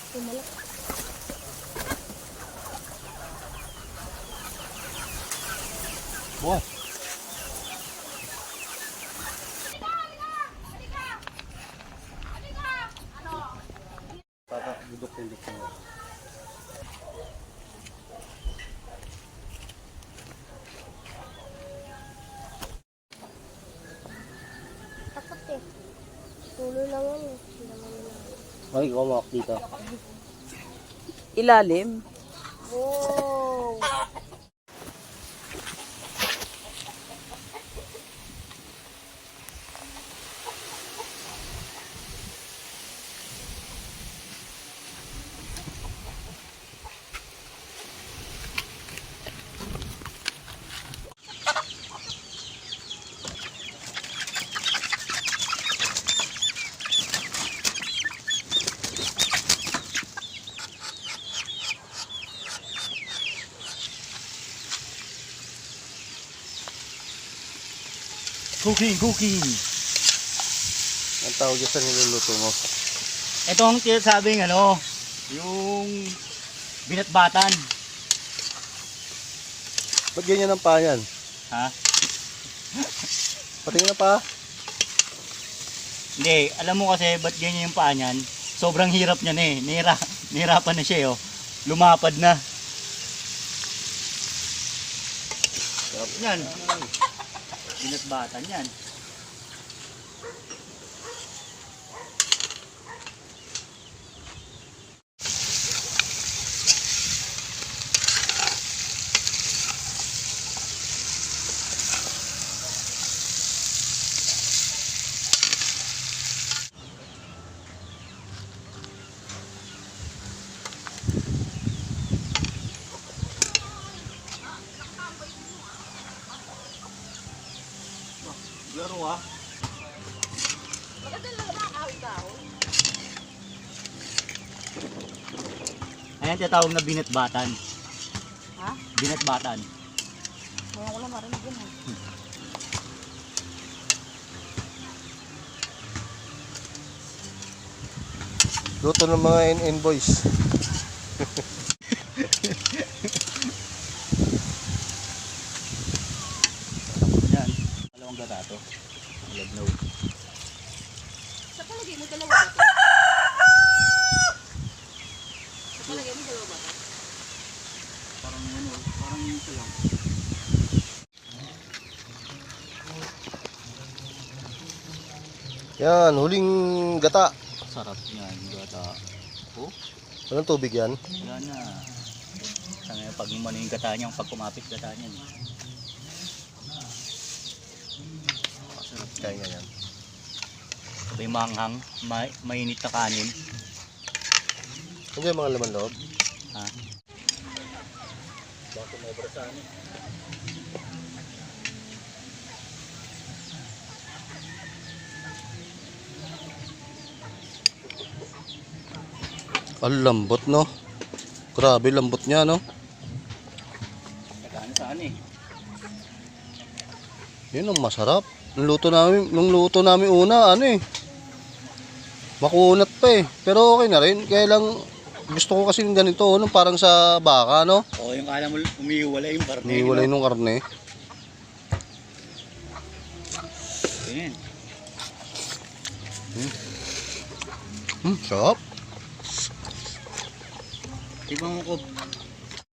Tumalak. Boy. Duduk-duduk mo. Takot eh. Tuloy lang yan eh. Hindi naman yun. Ay, kumawak dito. Ilalim. Wow! Cooking. Ang tawag dyan sa niluluto mo. Ito ang sinasabing yung binatbatan. Ba't ganyan ang paa yan? Ha? Patingin na pa. Hindi, alam mo kasi ba't ganyan yung paa niyan? Sobrang hirap niyan eh. Nahirapan na siya Lumapad na. Sarap niyan. Binatbatan yan. Laro ah. Ayan tinatawag na binatbatan. Ha? Binatbatan. Ngayon ko lang marinig yun eh. Luto ng mga in-boys. Yan. Dalawang gata to. Lagnaw. Sa palagay mo dalawa ba to? Sa palagay mo dalawa ba to? Parang ito lang. Yan, huling gata. Sarap yan, gata. Oh, Walang tubig yan. yan na. Sana pag umano yung gata niya, pag kumapit gata niya. Kaya nga yan. Sabay manghang, mainit na kanin. Ano yung mga laman loob? Ha? Bakit may brasan eh? Ang lambot no. Grabe lambot niya no. Saan eh? Yun ang masarap. Nung luto namin una, makunat pa eh. Pero okay na rin. Kaya lang gusto ko kasi ganito, parang sa baka, no? Oo, yung kala mo umiiwalay yung karne. Umiiwalay nung karne. Ganyan. Sarap. Ibang ko,